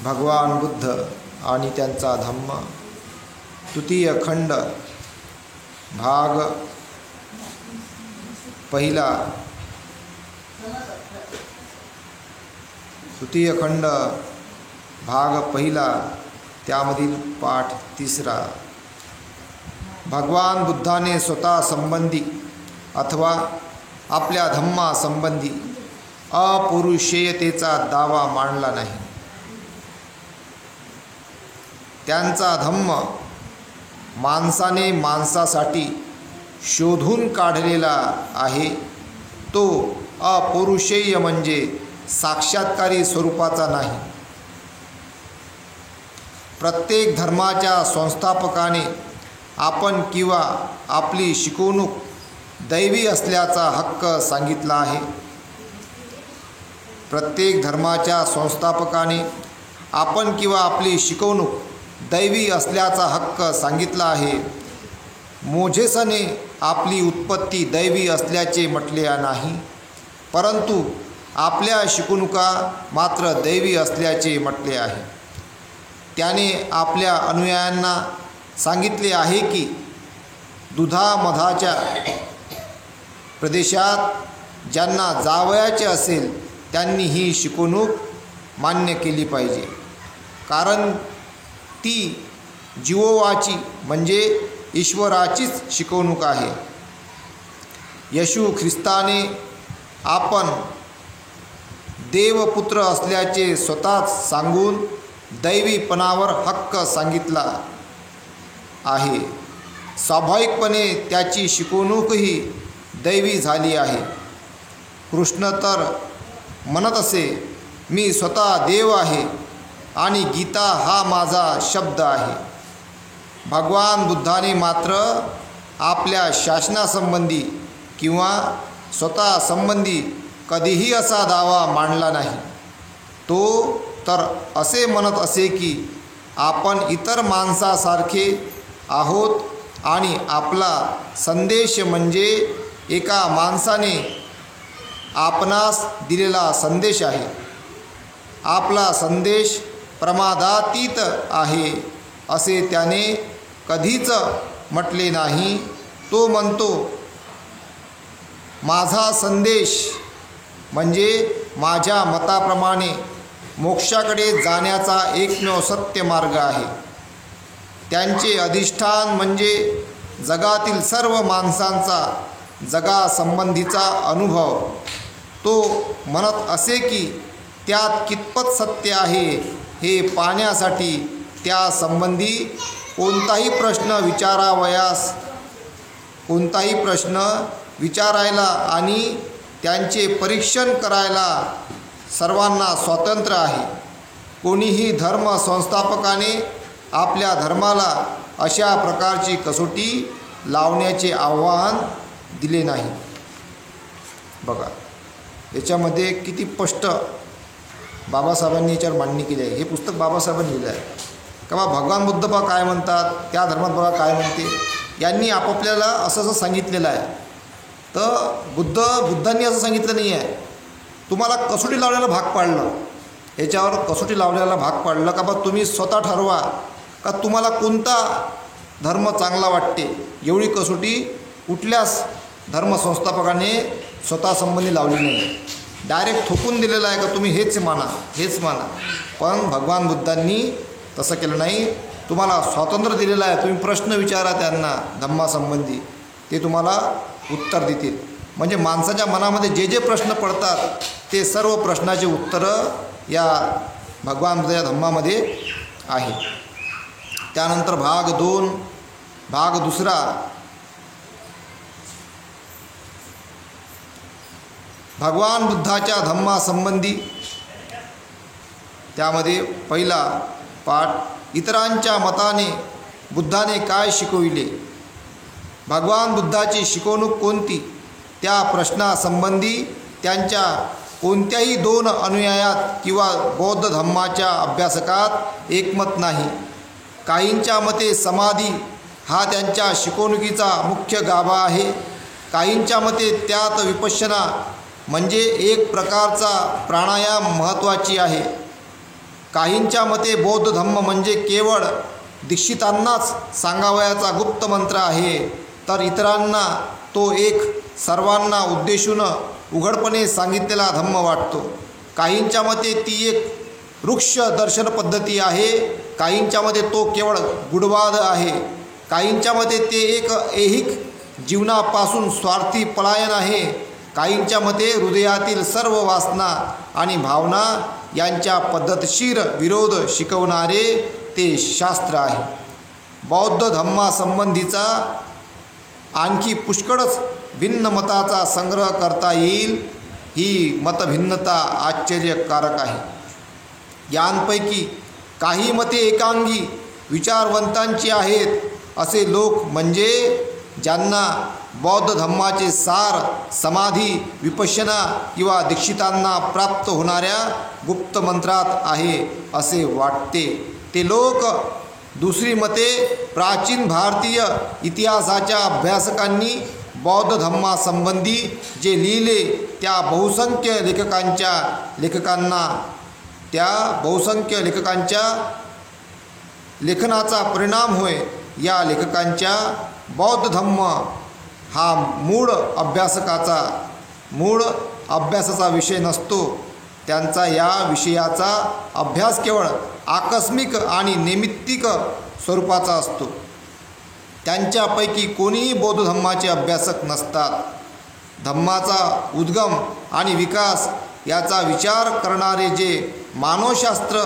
भगवान बुद्ध आणि त्यांचा धम्म तृतीय खंड भाग पहिला तृतीय खंड भाग पहिला त्यामधील पाठ तिसरा। भगवान बुद्धाने स्वतः संबंधी अथवा आपल्या धम्मा संबंधी अपौरुषेयतेचा दावा मांडला नाही। त्यांचा धम्म माणसाने माणसासाठी शोधून काढलेला आहे। तो अपौरुषेय म्हणजे साक्षात्कारी स्वरूपाचा नाही। प्रत्येक धर्माच्या संस्थापकाने आपण किंवा आपली शिकवणूक दैवी असल्याचा हक्क सांगितला आहे। प्रत्येक धर्माच्या संस्थापकाने आपण किंवा आपली शिकवणूक दैवी असल्याचा हक्क सांगितला आहे। मोझेसने आपली उत्पत्ती दैवी असल्याचे म्हटले नाही, परंतु आपल्या शिकवणुका मात्र दैवी असल्याचे म्हटले आहे। त्याने आपल्या अनुयायांना सांगितले आहे की दुधामधाच्या प्रदेशात ज्यांना जावयाचे असेल त्यांनी ही शिकवणूक मान्य केली पाहिजे, कारण ती जिवोवाची म्हणजे ईश्वराचीच शिकवणूक आहे। येशू ख्रिस्ताने आपण देवपुत्र असल्याचे स्वतःच सांगून दैवीपणावर हक्क सांगितला आहे। स्वाभाविकपणे त्याची शिकवणूकही दैवी झाली आहे। कृष्ण तर म्हणत असे, मी स्वतः देव आहे आणि गीता हा माझा शब्द आहे। भगवान बुद्धाने मात्र आपल्या शासनासंबंधी किंवा स्वतः संबंधी कधीही असा दावा मांडला नाही। तो तर असे म्हणत असे की आपण इतर माणसासारखे आहोत आणि आपला संदेश म्हणजे एका माणसाने आपणास दिलेला संदेश आहे। आपला संदेश प्रमादातीत आहे असे त्याने कधीच म्हटले नाही। तो म्हणतो, माझा संदेश म्हणजे माझ्या मताप्रमाणे मोक्षाकडे जाण्याचा एकमेव सत्य मार्ग आहे। त्यांचे अधिष्ठान म्हणजे जगातील सर्व माणसांचा जगासंबंधीचा अनुभव। तो म्हणत असे की त्यात कितपत सत्य आहे हे पाहण्यासाठी त्यासंबंधी कोणताही प्रश्न विचारायला आणि त्यांचे परीक्षण करायला सर्वांना स्वातंत्र्य आहे। कोणीही धर्म संस्थापकाने आपल्या धर्माला अशा प्रकारची कसोटी लावण्याचे आव्हान दिले नाही। बघा, याच्यामध्ये किती स्पष्ट बाबासाहेबांनी याच्यावर मांडणी केली आहे। हे पुस्तक बाबासाहेबांनी लिहिलं आहे का बा भगवान बुद्ध बा काय म्हणतात, त्या धर्मात बघा काय म्हणते। यांनी आपापल्याला असं सांगितलेलं आहे। तर बुद्धांनी असं सांगितलं नाही आहे, तुम्हाला कसोटी लावण्याला भाग पाडलं। याच्यावर कसोटी लावण्याला भाग पाडलं का बा तुम्ही स्वतः ठरवा का तुम्हाला कोणता धर्म चांगला वाटते। एवढी कसोटी कुठल्याच धर्मसंस्थापकाने स्वतः संबंधी लावली नाही। डायरेक्ट थोपून दिलेलं आहे का तुम्ही हेच माना। पण भगवान बुद्धांनी तसं केलं नाही। तुम्हाला स्वातंत्र्य दिलेलं आहे, तुम्ही प्रश्न विचारा त्यांना धम्मासंबंधी, ते तुम्हाला उत्तर देतील। म्हणजे माणसाच्या मनामध्ये जे जे प्रश्न पडतात ते सर्व प्रश्नाचे उत्तरं या भगवान बुद्धाच्या धम्मामध्ये आहे। त्यानंतर भाग दुसरा भगवान बुद्धाच्या धम्मासंबंधी त्यामध्ये पहिला पाठ, इतरांच्या मताने बुद्धाने काय शिकविले, भगवान बुद्धाची शिकवणूक कोणती, त्या प्रश्नासंबंधी त्यांच्या कोणत्याही दोन अनुयायात किंवा बौद्ध धम्माच्या अभ्यासकात एकमत नाही। काहींच्या मते समाधी हा त्यांच्या शिकवणुकीचा मुख्य गाभा आहे। काहींच्या मते त्यात विपश्यना म्हणजे एक प्रकारचा प्राणायाम महत्त्वाची आहे। काहींच्या मते बौद्ध धम्म म्हणजे केवळ दीक्षितांनाच सांगावयाचा गुप्त मंत्र आहे, तर इतरांना तो एक सर्वांना उद्देशून उघडपणे सांगितलेला धम्म वाटतो. काहींच्या मते ती एक वृक्ष दर्शन पद्धती आहे, काहींच्या मते तो केवळ गुढवाद आहे, काहींच्या मते ते एक ऐहिक जीवनापासून स्वार्थी पलायन आहे, काहींच्या मते हृदयातील सर्व वासना आणि भावना यांच्या पद्धतशीर विरोध शिकवणारे ते शास्त्र आहे. बौद्ध धम्मासंबंधीचा आणखी पुष्कळच भिन्न मताचा संग्रह करता येईल. ही मतभिन्नता आश्चर्यकारक आहे. यांपैकी काही मते एकांगी विचारवंतांची आहेत. असे लोक म्हणजे ज्यांना बौद्ध धम्माचे सार समाधी, विपश्यना किंवा दीक्षितांना प्राप्त होणाऱ्या गुप्त मंत्रात आहे असे वाटते. ते लोक दुसरी मते प्राचीन भारतीय इतिहासाच्या अभ्यासकांनी बौद्ध धम्मासंबंधी जे लिहिले त्या बहुसंख्य लेखकांच्या लेखनाचा परिणाम होय. या लेखकांच्या बौद्ध धम्म हा मूळ अभ्यासाचा विषय नसतो. त्यांचा या विषयाचा अभ्यास केवळ आकस्मिक आणि नैमित्तिक स्वरूपाचा असतो. त्यांच्यापैकी कोणीही बौद्ध धम्माचे अभ्यासक नसतात. धम्माचा उद्गम आणि विकास याचा विचार करणारे जे मानवशास्त्र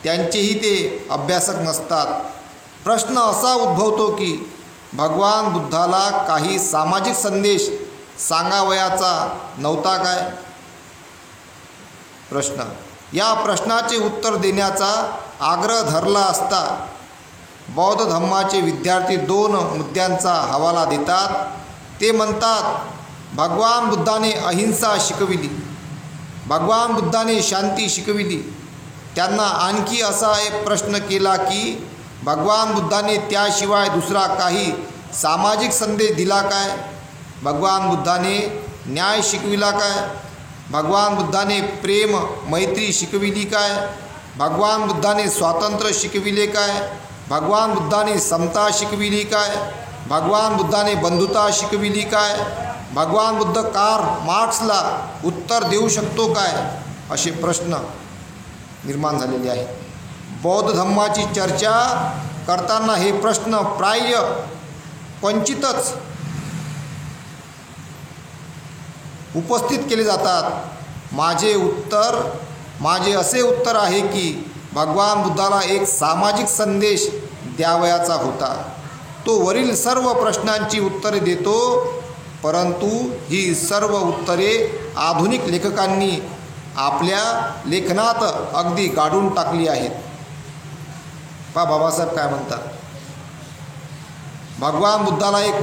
त्यांचेही ते अभ्यासक नसतात. प्रश्न असा उद्भवतो की भगवान बुद्धाला काही सामाजिक संदेश सांगावयाचा नव्हता काय? प्रश्न. या प्रश्नाचे उत्तर देण्याचा आग्रह धरला असता बौद्ध धम्माचे विद्यार्थी 2 मुद्द्यांचा हवाला देतात. ते म्हणतात, भगवान बुद्धाने अहिंसा शिकविली, भगवान बुद्धाने शांती शिकविली. त्यांना आणखी असा एक प्रश्न केला की भगवान बुद्धाने त्याशिवाय दुसरा काही सामाजिक संदेश दिला काय? भगवान बुद्धाने न्याय शिकविला काय? भगवान बुद्धाने प्रेम मैत्री शिकविली काय? भगवान बुद्धाने स्वातंत्र्य शिकविले काय? भगवान बुद्धाने समता शिकविली काय? भगवान बुद्धाने बंधुता शिकविली काय? भगवान बुद्ध कार्ल मार्क्सला उत्तर देऊ शकतो काय? असे प्रश्न निर्माण झालेले आहेत. बौद्ध धम्माची चर्चा करताना हे प्रश्न प्राय क्वचितच उपस्थित केले जातात. माझे असे उत्तर आहे की भगवान बुद्धाला एक सामाजिक संदेश द्यावयाचा होता. तो वरील सर्व प्रश्नांची उत्तरे देतो, परंतु ही सर्व उत्तरे आधुनिक लेखकांनी आपल्या लेखनात अगदी गाडून टाकली आहेत. बाबासाहेब काय म्हणतात? भगवान बुद्धाला एक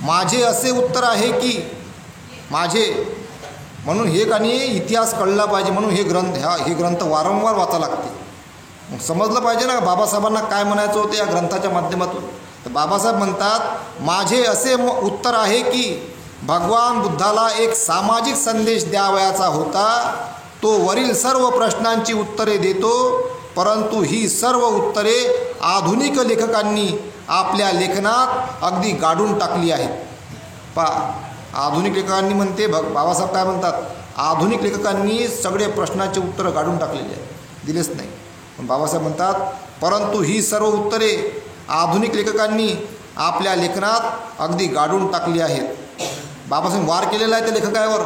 माझे असे उत्तर आहे की म्हणून हे आणि इतिहास कळला पाहिजे, म्हणून हे ग्रंथ वारंवार वाचा लागते. समजलं पाहिजे ना बाबासाहेबांना काय म्हणायचं होतं या ग्रंथाच्या माध्यमातून. तर बाबासाहेब म्हणतात, माझे असे उत्तर आहे की भगवान बुद्धाला एक सामाजिक संदेश द्यावयाचा होता. तो वरील सर्व प्रश्नांची उत्तरे देतो, परंतु ही सर्व उत्तरे आधुनिक लेखकांनी आपल्या लेखनात अगदी गाडून टाकली आहेत. आधुनिक लेखकांनी म्हणते, बाबासाहेब काय म्हणतात, आधुनिक लेखकांनी सगळे प्रश्नाचे उत्तर गाडून टाकलेले आहेत, दिलेच नाही. पण बाबासाहेब म्हणतात, परंतु ही सर्व उत्तरे आधुनिक लेखकांनी आपल्या लेखनात अगदी गाडून टाकली आहेत. बाबासाहेब वार केलेला आहे त्या लेखकावर.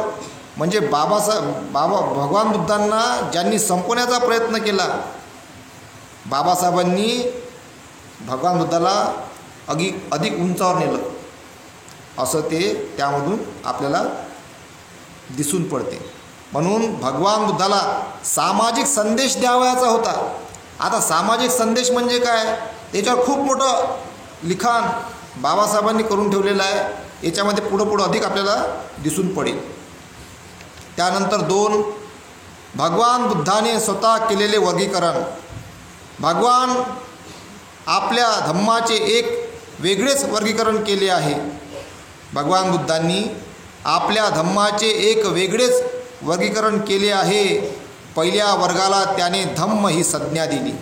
म्हणजे भगवान बुद्धांना ज्यांनी संपवण्याचा प्रयत्न केला, बाबासाहेबांनी भगवान बुद्धाला अधिक उंचावर नेलं असं ते त्यामधून आपल्याला दिसून पडते. म्हणून भगवान बुद्धाला सामाजिक संदेश द्यावयाचा होता. आता सामाजिक संदेश म्हणजे काय, त्याच्यावर खूप मोठं लिखाण बाबासाहेबांनी करून ठेवलेलं आहे. याच्यामध्ये पुढं अधिक आपल्याला दिसून पडेल. त्यानंतर 2, भगवान बुद्धाने स्वतः केलेले वर्गीकरण. भगवान आपल्या धम्माचे एक वेगळेच वर्गीकरण केले आहे. भगवान बुद्धांनी आपल्या धम्माचे एक वेगळेच वर्गीकरण केले आहे. पहिल्या वर्गाला त्याने धम्म ही संज्ञा दिली.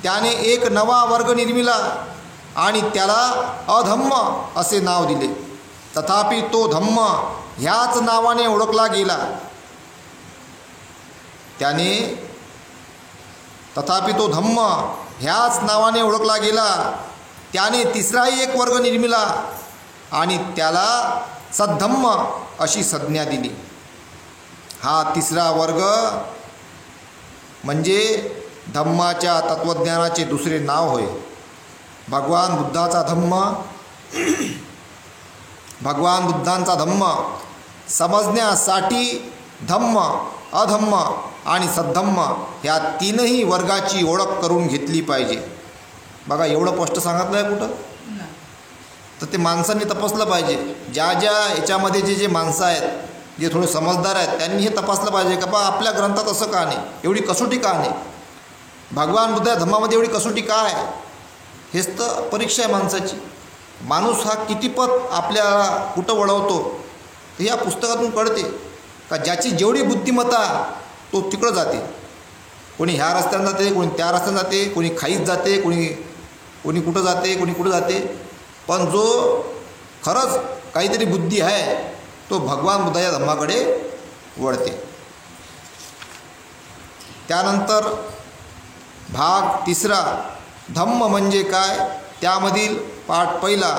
त्याने एक नवा वर्ग निर्मिला आणि त्याला अधम्म असे नाव दिले. तथापि तो धम्म ह्याच नावाने ओळखला गेला. तथापि तो धम्म ह्याच नावाने ओळखला गेला. त्याने तिसराही एक वर्ग निर्मिला आणि त्याला सद्धम्म अशी संज्ञा दिली. हा तिसरा वर्ग म्हणजे धम्माच्या तत्त्वज्ञानाचे दुसरे नाव होय. भगवान बुद्धांचा धम्म समजण्यासाठी धम्म, अधम्म आणि सद्धम्म ह्या तीनही वर्गाची ओळख करून घेतली पाहिजे. बघा, एवढं स्पष्ट सांगितलं आहे कुठं? तर ते माणसांनी तपासलं पाहिजे. ज्या याच्यामध्ये जे माणसं आहेत, जे थोडे समजदार आहेत, त्यांनी हे तपासलं पाहिजे का बा आपल्या ग्रंथात असं का नाही, एवढी कसोटी का नाही, भगवान बुद्ध धम्मामध्ये एवढी कसोटी का आहे. हेच तर परीक्षा आहे माणसाची. माणूस हा कितीपत आपल्याला कुठं वळवतो हे या पुस्तकातून कळते. का ज्याची जेवढी बुद्धिमत्ता तो तिकडं जाते. कोणी ह्या रस्त्यानं जाते, कोणी त्या रस्त्यानं जाते, कोणी खाईत जाते, कोणी कुठं जाते, कोणी कुठं जाते. पण जो खरंच काहीतरी बुद्धी आहे तो भगवान बुद्धाच्या धम्माकडे वळते. त्यानंतर भाग तिसरा, धम्म म्हणजे काय, त्यामधील पाठ पहिला,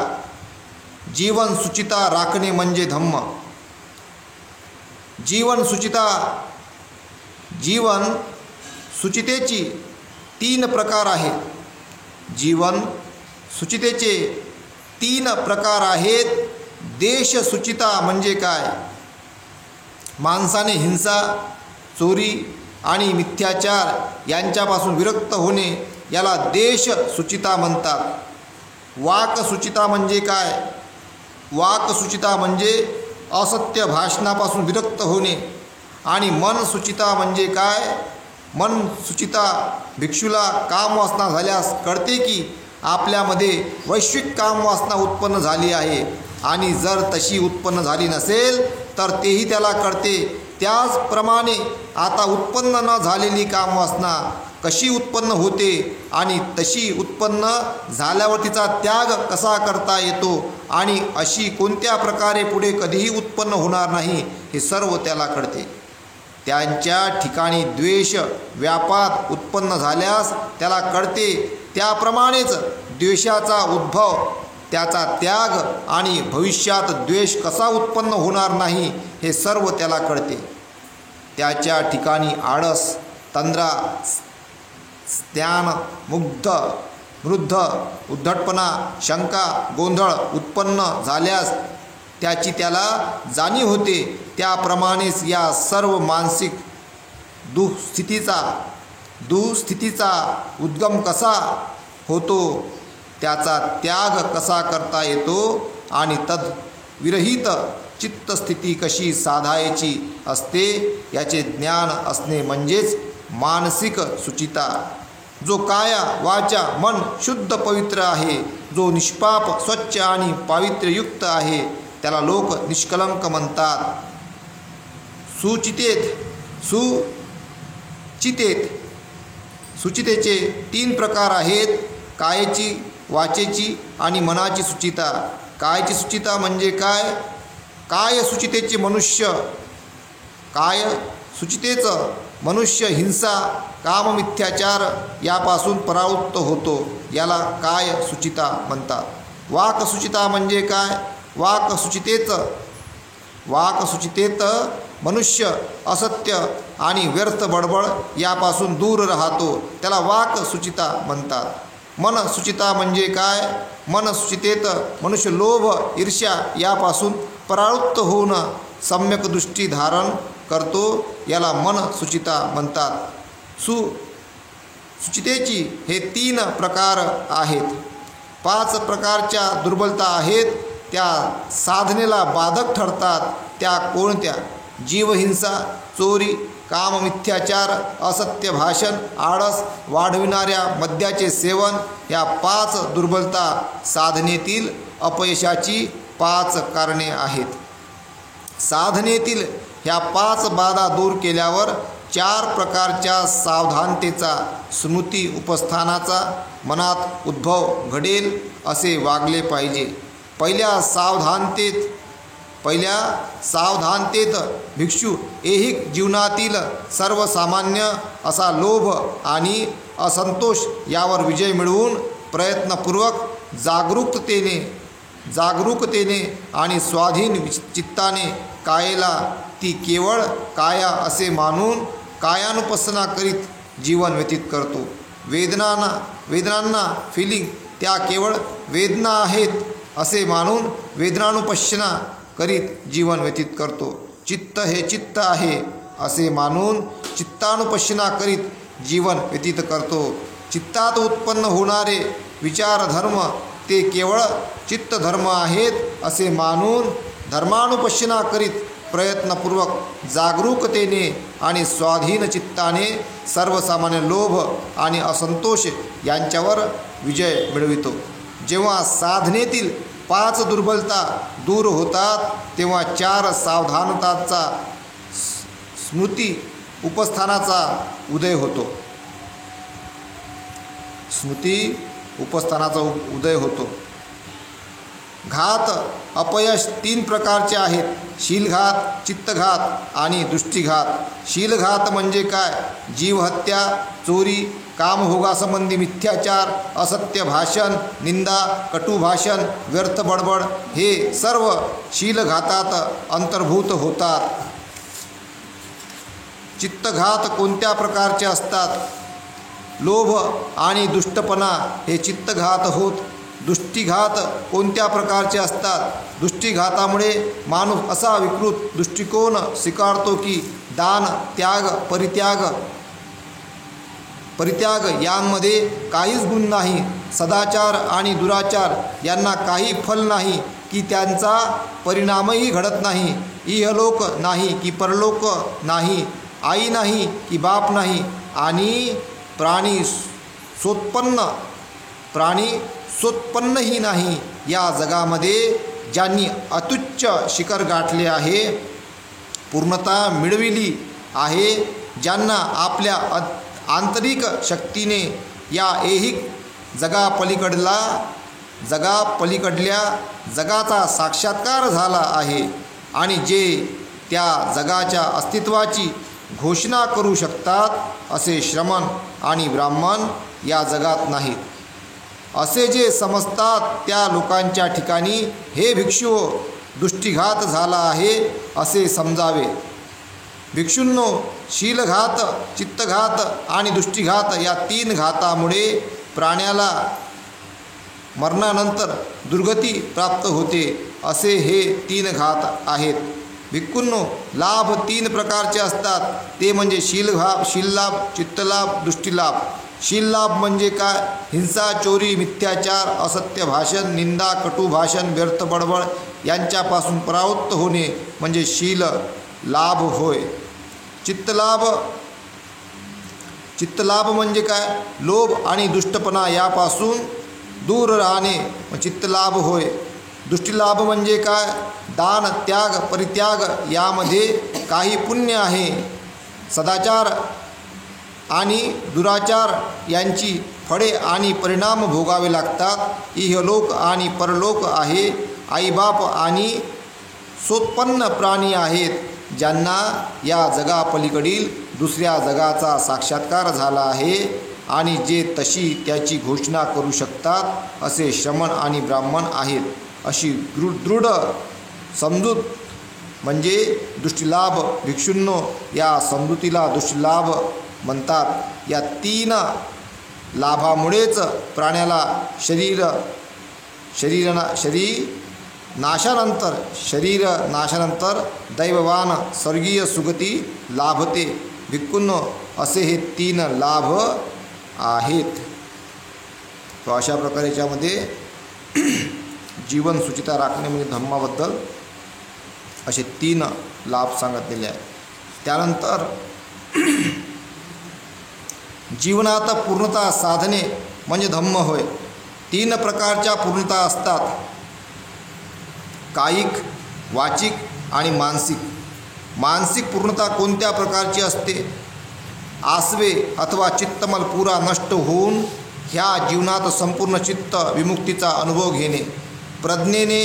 जीवन सुचिता राखणे म्हणजे धम्म. जीवन सुचितेची 3 प्रकार आहेत. जीवन सुचितेचे 3 प्रकार आहेत. देश सुचिता म्हणजे काय, माणसाने हिंसा, चोरी आणि मिथ्याचार यांच्यापासून विरक्त होणे याला देश सुचिता म्हणतात. वाक सुचिता म्हणजे काय, वाक सुचिता म्हणजे असत्य भाषणापासून विरक्त होणे. आणि मन सुचिता म्हणजे काय, मन सुचिता भिक्षूला कामवासना झाल्यास कळते की आपल्यामध्ये वैश्विक कामवासना उत्पन्न झाली आहे आणि जर तशी उत्पन्न झाली नसेल तर तेही त्याला कळते. त्याचप्रमाणे आता उत्पन्न न झालेली कामवासना कशी उत्पन्न होते आणि तशी उत्पन्न झाल्यावर तिचा त्याग कसा करता येतो आणि अशी कोणत्या प्रकारे पुढे कधीही उत्पन्न होणार नाही हे सर्व त्याला कळते. त्यांच्या ठिकाणी द्वेष, व्यापात उत्पन्न झाल्यास त्याला कळते. त्याप्रमाणेच द्वेषाचा उद्भव, त्याचा त्याग आणि भविष्यात द्वेष कसा उत्पन्न होणार नाही हे सर्व त्याला कळते. त्याच्या ठिकाणी आळस, तंद्रा, स्नान, मृद्ध, उद्धटपणा, शंका, गोंधळ उत्पन्न झाल्यास त्याची त्याला जाणीव होते. त्याप्रमाणेच या सर्व मानसिक दुःस्थितीचा उद्गम कसा होतो, त्याचा त्याग कसा करता येतो आणि तद्विरहित चित्तस्थिती कशी साधायची असते याचे ज्ञान असणे म्हणजेच मानसिक सुचिता. जो काया, वाचा, मन शुद्ध पवित्र आहे, जो निष्पाप, स्वच्छ आणि पावित्र्ययुक्त आहे त्याला लोक निष्कलंक म्हणतात. सुचितेचे 3 प्रकार आहेत. कायेची, वाचेची आणि मनाची सुचिता. कायची सुचिता म्हणजे काय, काय सुचितेचं मनुष्य हिंसा, काममिथ्याचार यापासून परावृत्त होतो, याला काय सुचिता म्हणतात. वाक सुचिता म्हणजे काय, वाक सुचितेत मनुष्य असत्य आणि व्यर्थ बडबड यापासून दूर राहतो, त्याला वाक सुचिता म्हणतात. मन सुचिता म्हणजे काय, मन सुचितेत मनुष्य लोभ, ईर्ष्या यापासून परावृत्त होऊन सम्यक दृष्टी धारण करतो, याला मन सुचिता म्हणतात. सुचितेची हे 3 प्रकार आहेत. 5 प्रकारच्या दुर्बलता आहेत, त्या साधनेला बाधक ठरतात. त्या कोणत्या, जीवहिंसा, चोरी, काममिथ्याचार, असत्य भाषण, आळस, वाढविणाऱ्या मद्याचे सेवन, ह्या 5 दुर्बलता साधनेतील अपयशाची 5 कारणे आहेत. साधनेतील ह्या 5 बाधा दूर केल्यावर 4 प्रकारच्या सावधानतेचा स्मृती उपस्थानाचा मनात उद्भव घडेल असे वागले पाहिजे. पहिल्या सावधानतेत भिक्षू ऐहिक जीवनातील सर्वसामान्य असा लोभ आणि असंतोष यावर विजय मिळवून प्रयत्नपूर्वक जागरूकतेने आणि स्वाधीन चित्ताने कायेला ती केवळ काया असे मानून कायानुपसना करीत जीवन व्यतीत करतो. वेदनांना फिलिंग त्या केवळ वेदना आहेत असे मानून वेदनानुपश्यना करीत जीवन व्यतीत करतो. चित्त हे चित्त आहे असे मानून चित्तानुपश्यना करीत जीवन व्यतीत करतो. चित्तात उत्पन्न होणारे विचारधर्म ते केवळ चित्तधर्म आहेत असे मानून धर्मानुपश्यना करीत प्रयत्नपूर्वक जागरूकतेने आणि स्वाधीन चित्ताने सर्वसामान्य लोभ आणि असंतोष यांच्यावर विजय मिळवितो. जेव्हा साधनेतील 5 दुर्बलता दूर होतात तेव्हा 4 सावधानताचा स्मृती उपस्थानाचा उदय होतो. घात अपयश 3 प्रकारचे आहेत. शीलघात, चित्तघात आणि दृष्टीघात. शीलघात म्हणजे काय? जीवहत्या, चोरी, कामभोगासंबंधी मिथ्याचार, असत्य भाषण, निंदा, कटू भाषण, व्यर्थ बडबड हे सर्व शीलघातात अंतर्भूत होतात. चित्तघात कोणत्या प्रकारचे असतात? लोभ आणि दुष्टपणा हे चित्तघात होत. दृष्टीघात कोणत्या प्रकारचे असतात? दृष्टीघातामुळे माणूस असा विकृत दृष्टिकोन स्वीकारतो की दान, त्याग, परित्याग यांमध्ये काहीच गुण नाही. सदाचार आणि दुराचार यांना काही फल नाही की त्यांचा परिणामही घडत नाही. इहलोक नाही की परलोक नाही. आई नाही की बाप नाही. आणि प्राणी सोत्पन्नही नाही. या जगामध्ये ज्यांनी अत्युच्च शिखर गाठले आहे, पूर्णता मिळविली आहे, ज्यांना आपल्या आंतरिक शक्तीने या ऐहिक जगापलीकडल्या जगाचा साक्षात्कार झाला आहे आणि जे त्या जगाच्या अस्तित्वाची घोषणा करू शकतात, असे श्रमण आणि ब्राह्मण या जगात नाहीत. असे जे समजतात त्या लोकांच्या ठिकाणी हे भिक्षुओ, दृष्टीघात झाला आहे असे समजावे. भिक्षूंनो, शीलघात, चित्तघात आणि दृष्टीघात या 3 घातामुळे प्राण्याला मरणानंतर दुर्गती प्राप्त होते. असे हे 3 घात आहेत. भिक्खूंनो, लाभ 3 प्रकारचे असतात. ते म्हणजे शीललाभ, चित्तलाभ, दृष्टीलाभ. शीललाभ म्हणजे काय? हिंसा, चोरी, मिथ्याचार, असत्य भाषण, निंदा, कटू भाषण, व्यर्थ बडबड यांच्यापासून परावृत्त होणे म्हणजे शील लाभ होय. चित्तलाभ म्हणजे काय? लोभ आणि दुष्टपणा यापासून दूर राहणे चित्तलाभ होय. दृष्टीलाभ म्हणजे काय? दान, त्याग, परित्याग यामध्ये काही पुण्य आहे. सदाचार आणि दुराचार यांची फळे आणि परिणाम भोगावे लागतात. इहलोक आणि परलोक आहे. आईबाप आणि सोत्पन्न प्राणी आहेत ज्यांना या जगापलीकडील दुसऱ्या जगाचा साक्षात्कार झाला आहे आणि जे तशी त्याची घोषणा करू शकतात, असे श्रमण आणि ब्राह्मण आहेत. अशी दृढ समजूत म्हणजे दृष्टीलाभ. भिक्षूंनो, या समजुतीला दृष्टीलाभ म्हणतात. या 3 लाभामुळेच प्राण्याला शरीर नाशानंतर दैववान स्वर्गीय सुगती लाभते. भिक्खूंनो, असे हे 3 लाभ आहेत. तो अशा प्रकारे याच्यामध्ये जीवन सुचिता राखणे म्हणजे धम्माबद्दल असे 3 लाभ सांगितलेले आहेत. त्यानंतर जीवनात पूर्णता साधने म्हणजे धम्म होय. 3 प्रकारच्या पूर्णता असतात: कायिक, वाचिक आणि मानसिक. मानसिक पूर्णता कोणत्या प्रकारची असते? आसवे अथवा चित्तमल पुरा नष्ट होऊन ह्या जीवनात संपूर्ण चित्त विमुक्तीचा अनुभव घेणे, प्रज्ञेने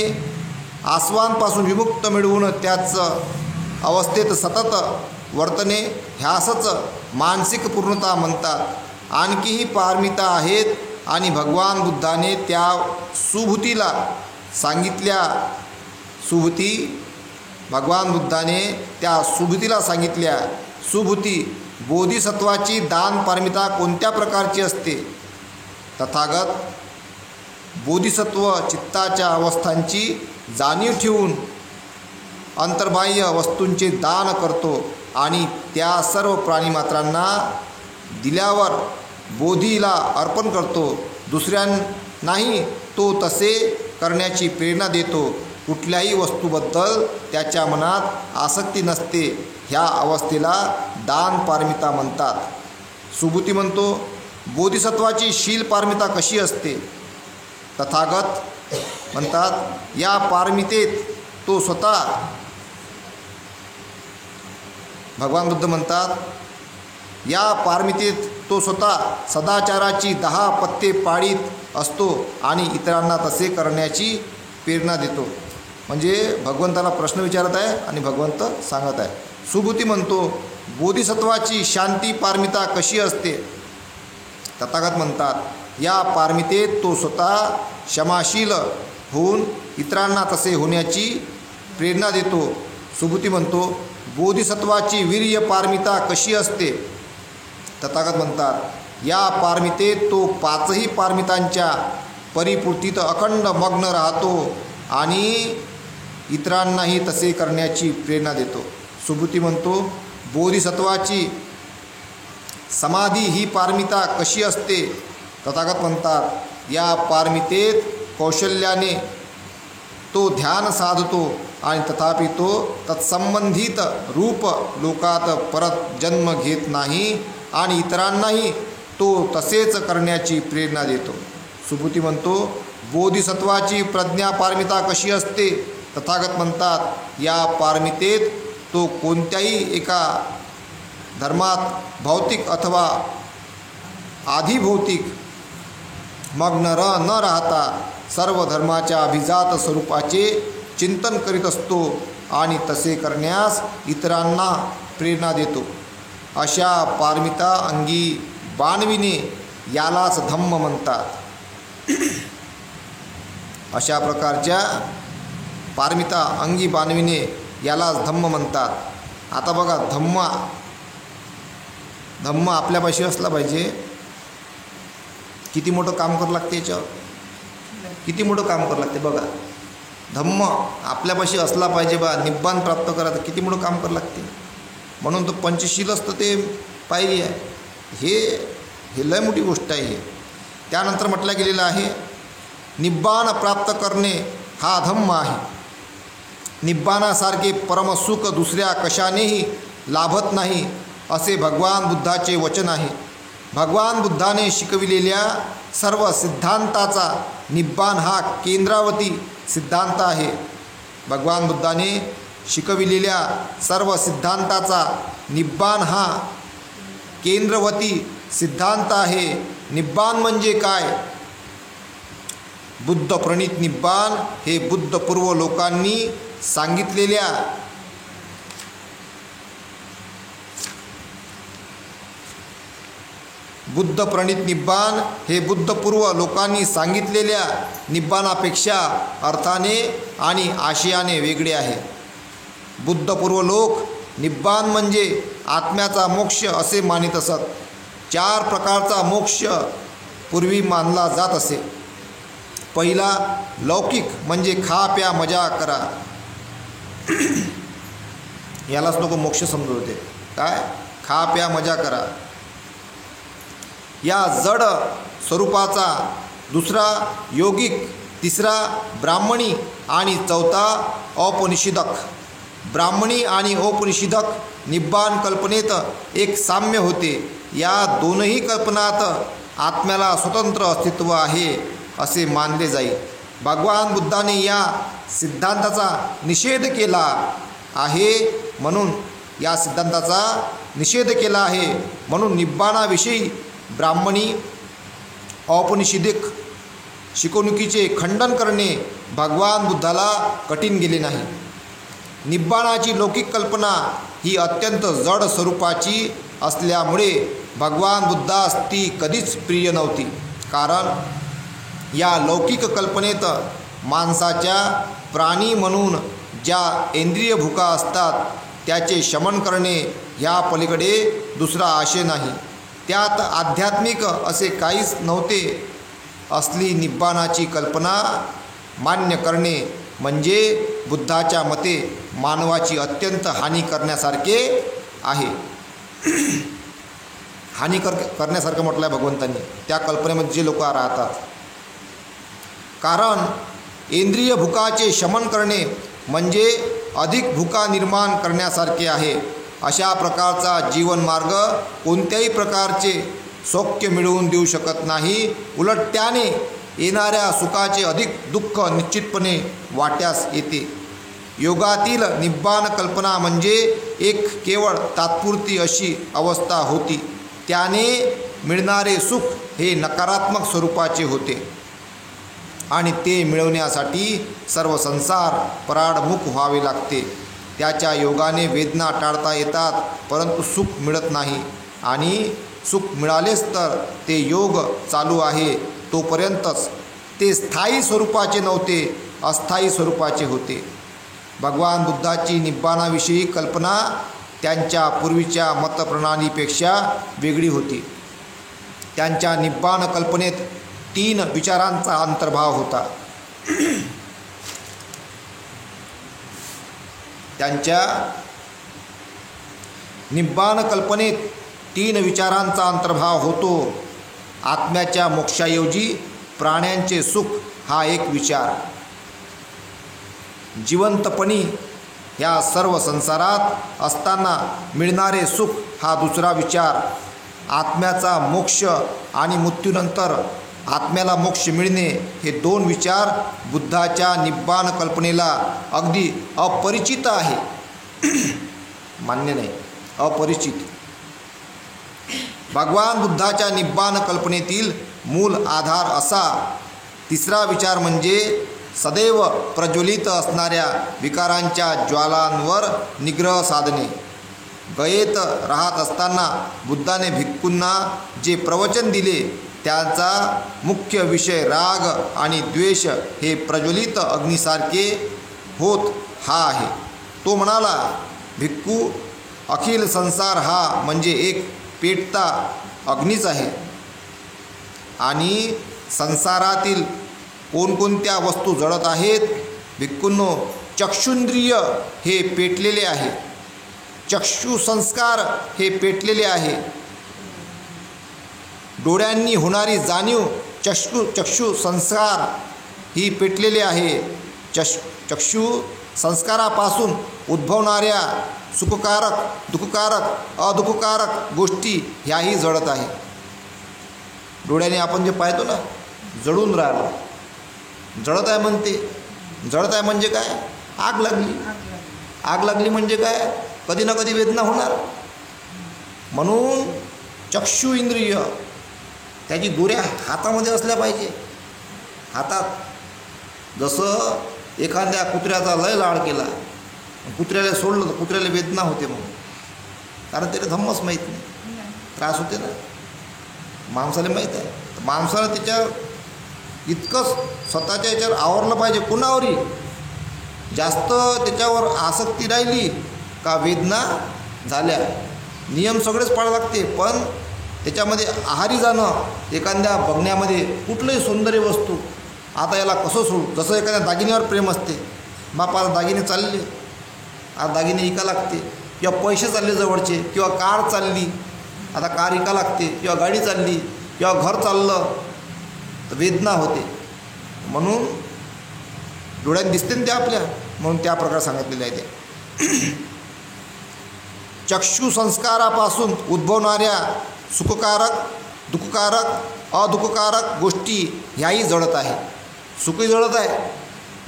आसवांपासून विमुक्त मिळवून त्याच अवस्थेत सतत वर्तने ह्यासच मानसिक पूर्णता म्हणतात. आणखीही पारमिता आहेत आणि भगवान बुद्धाने त्या सुभूतीला सांगितल्या. भगवान बुद्धाने त्या सुभूतीला सांगितल्या. सुभूती बोधिसत्वाची दान पारमिता कोणत्या प्रकारची असते? तथागत बोधिसत्व चित्ताच्या अवस्थांची जाणीव ठेवून अंतर्बाह्य वस्तूंचे दान करतो आणि त्या सर्व प्राणीमात्रांना दिल्यावर बोधीला अर्पण करतो. दुसऱ्यांनाही तो तसे करण्याची प्रेरणा देतो. कुठल्याही वस्तूबद्दल त्याच्या मनात आसक्ती नसते. ह्या अवस्थेला दान पारमिता म्हणतात. सुबुती म्हणतो, बोधिसत्वाची शील पारमिता कशी असते? तथागत म्हणतात, या पारमितेत तो स्वतः भगवान बुद्ध म्हणतात, या पारमितेत तो स्वतः सदाचाराची 10 पत्ते पाळीत असतो आणि इतरांना तसे करण्याची प्रेरणा देतो. म्हणजे भगवंताला प्रश्न विचारत आहे आणि भगवंत सांगत आहे. सुबुती म्हणतो, बोधिसत्वाची शांती पारमिता कशी असते? तथागत म्हणतात, या पारमितेत तो स्वतः क्षमाशील होऊन इतरांना तसे होण्याची प्रेरणा देतो. सुबुती म्हणतो, बोधिसत्वाची वीर्य पारमिता कशी असते? तथागत म्हणतात, या पारमितेत तो 5ही पारमितांच्या परिपूर्तीत अखंड मग्न राहतो आणि इतरांनाही तसे करण्याची प्रेरणा देतो. सुबुती म्हणतो, बोधिसत्वाची समाधी ही पारमिता कशी असते? तथागत म्हणतात, या पारमितेत कौशल्याने तो ध्यान साधतो आणि तथापि तो तत्संबंधित रूप लोकात परत जन्म घेत नाही आणि इतरांनाही तो तसेच करण्याची प्रेरणा देतो. सुबुती म्हणतो, बोधिसत्वाची प्रज्ञा पारमिता कशी असते? तथागत म्हणतात, या पारमितेत तो कोणत्याही एका धर्मात भौतिक अथवा आधिभौतिक मग्न न राहता सर्व धर्माच्या अभिजात स्वरूपाचे चिंतन करीत असतो आणि तसे करण्यास इतरांना प्रेरणा देतो. अशा पारमिता अंगी बाणविणे यालाच धम्म म्हणतात. अशा प्रकारच्या पारमिता अंगी बाणविणे यालाच धम्म म्हणतात. आता बघा, धम्म आपल्यापाशी असला पाहिजे. किती मोठं काम करावं लागते याच्यावर, किती मोठं काम करावं लागते बघा. धम्म आपल्यापाशी असला पाहिजे बा, निब्बान प्राप्त करायचं किती मोठं काम करावं लागते. म्हणून तो पंचशील असतं ते पाहिजे आहे. हे लय मोठी गोष्ट आहे. त्यानंतर म्हटलं गेलेलं आहे, निब्बान प्राप्त करणे हा धम्म आहे. निब्बानासारखे परमसुख दुसऱ्या कशानेही लाभत नाही असे भगवान बुद्धाचे वचन आहे. भगवान बुद्धाने शिकविलेल्या सर्व सिद्धांताचा निब्बान हा केंद्रावती सिद्धांत आहे. भगवान बुद्धाने शिकविलेल्या सर्व सिद्धांताचा निब्बान हा केंद्रवती सिद्धांत आहे. निब्बान म्हणजे काय? बुद्ध प्रणित निब्बान हे बुद्धपूर्व लोकांनी सांगितलेल्या बुद्ध प्रणित निब्बान हे बुद्धपूर्व लोकांनी सांगितलेल्या निब्बानापेक्षा अर्थाने आणि आशयाने वेगळे आहे. बुद्धपूर्व लोक निब्बान म्हणजे आत्म्याचा मोक्ष असे मानित असत. 4 प्रकारचा मोक्ष पूर्वी मानला जात असे. पहिला लौकिक म्हणजे खा प्या मजा करा, यालाच लोक मोक्ष समजत होते. काय? खा प्या मजा करा, या जड स्वरूपाचा. दुसरा योगिक, तिसरा ब्राह्मणी आणि चौथा औपनिषदक. ब्राह्मणी आणि औपनिषदक निब्बान कल्पनेत एक साम्य होते. या दोनही कल्पनात आत्म्याला स्वतंत्र अस्तित्व आहे असे मानले जाईल. भगवान बुद्धाने या सिद्धांताचा निषेध केला आहे, म्हणून या सिद्धांताचा निषेध केला आहे. म्हणून निब्बाणाविषयी ब्राह्मणी औपनिषदिक शिकवणुकीचे खंडन करणे भगवान बुद्धाला कठीण गेले नाही. निब्बाणाची लौकिक कल्पना ही अत्यंत जड स्वरूपाची असल्यामुळे भगवान बुद्धास ती कधीच प्रिय नव्हती. कारण या लौकिक कल्पनेत माणसाच्या प्राणी म्हणून ज्या इंद्रिय भुका असतात त्याचे शमन करणे ह्या पलीकडे दुसरा आशय नाही. त्यात आध्यात्मिक असे काहीच नव्हते. असली निब्बाणाची कल्पना मान्य करणे म्हणजे बुद्धाच्या मते मानवाची अत्यंत हानी करण्यासारखे आहे. हानी करण्यासारखं म्हटलं आहे भगवंतांनी त्या कल्पनेमध्ये जे लोक राहतात. कारण इंद्रिय भुकाचे शमन करणे म्हणजे अधिक भुका निर्माण करण्यासारखे आहे. अशा प्रकारचा जीवनमार्ग कोणत्याही प्रकारचे सौख्य मिळवून देऊ शकत नाही. उलट त्याने येणाऱ्या सुखाचे अधिक दुःख निश्चितपणे वाट्यास येते. योगातील निब्बाण कल्पना म्हणजे एक केवळ तात्पुरती अशी अवस्था होती. त्याने मिळणारे सुख हे नकारात्मक स्वरूपाचे होते आणि ते मिळवण्यासाठी सर्व संसार पराडमुख व्हावे लागते. त्याच्या योगाने वेदना टाळता येतात परंतु सुख मिळत नाही. आणि सुख मिळालेच तर ते योग चालू आहे तोपर्यंतच. ते स्थायी स्वरूपाचे नव्हते, अस्थायी स्वरूपाचे होते. भगवान बुद्धाची निब्बाणाविषयी कल्पना त्यांच्या पूर्वीच्या मतप्रणालीपेक्षा वेगळी होती. त्यांच्या निब्बाण कल्पनेत 3 विचारांचा अंतर्भाव होता. त्यांच्या निब्बाण कल्पनेत 3 विचारांचा अंतर्भाव होतो. आत्म्याच्या मोक्षाऐवजी प्राण्यांचे सुख हा एक विचार. जिवंतपणी ह्या सर्व संसारात असताना मिळणारे सुख हा दुसरा विचार. आत्म्याचा मोक्ष आणि मृत्यूनंतर आत्म्याला मोक्ष मिळणे हे 2 विचार बुद्धाच्या निब्बाण कल्पनेला अगदी अपरिचित आहे. मान्य नाही, अपरिचित. भगवान बुद्धाच्या निब्बाण कल्पनेतील मूल आधार असा. तिसरा विचार म्हणजे सदैव प्रज्वलित असणाऱ्या विकारांच्या ज्वालांवर निग्रह साधणे. गयेत राहत असताना बुद्धाने भिक्खूंना जे प्रवचन दिले त्याचा मुख्य विषय राग आणि द्वेष हे प्रज्वलित अग्नीसारखे होत हा आहे. तो म्हणाला, भिक्खू, अखिल संसार हा म्हणजे एक पेटता अग्नीच आहे आणि संसारातील कोणकोणत्या वस्तू जळत आहेत. भिक्खूंनो, चक्षुंद्रिय हे पेटलेले आहे. चक्षु संस्कार हे पेटलेले आहे. डोळ्यांनी होणारी जाणीव चक्षु संस्कार ही पेटलेले आहे. चक्षु संस्कारापासून उद्भवणाऱ्या सुखकारक, दुःखकारक, अदुःखकारक गोष्टी ह्याही जळत आहे. डोळ्याने आपण जे पाहतो ना, जळून राहिलं, जळत आहे म्हणते. जळत आहे म्हणजे काय? आग लागली. आग लागली म्हणजे काय? कधी ना कधी वेदना होणार. म्हणून चक्षु इंद्रिय त्याची दोऱ्या हातामध्ये असल्या पाहिजे. हातात जसं एखाद्या कुत्र्याचा लय लाड केला, कुत्र्याला सोडलं तर कुत्र्याला वेदना होते म्हणून, कारण त्याला धम्मच माहीत नाही, त्रास होते ना. माणसाला माहीत आहे. माणसाला त्याच्या इतकंच स्वतःच्या याच्यावर आवरलं पाहिजे. कुणावरही जास्त त्याच्यावर आसक्ती राहिली का वेदना झाल्या. नियम सगळेच पाळावे लागते, पण त्याच्यामध्ये आहारी जाणं. एखाद्या बघण्यामध्ये कुठलंही सौंदर्य वस्तू, आता याला कसं सोडू, जसं एखाद्या दागिन्यावर प्रेम असते. बापाला दागिने चालले, आता दागिने इका लागते, किंवा पैसे चालले जवळचे, किंवा कार चालली, आता कार इका लागते, किंवा गाडी चालली, किंवा घर चाललं तर वेदना होते. म्हणून डोळ्यात दिसते ना ते आपल्या, म्हणून त्या प्रकारे सांगितलेले आहे ते. चक्षु संस्कारापासून उद्भवणाऱ्या सुखकारक, दुःखकारक, अदुःखकारक गोष्टी ह्याही जळत आहे. सुखही जळत आहे,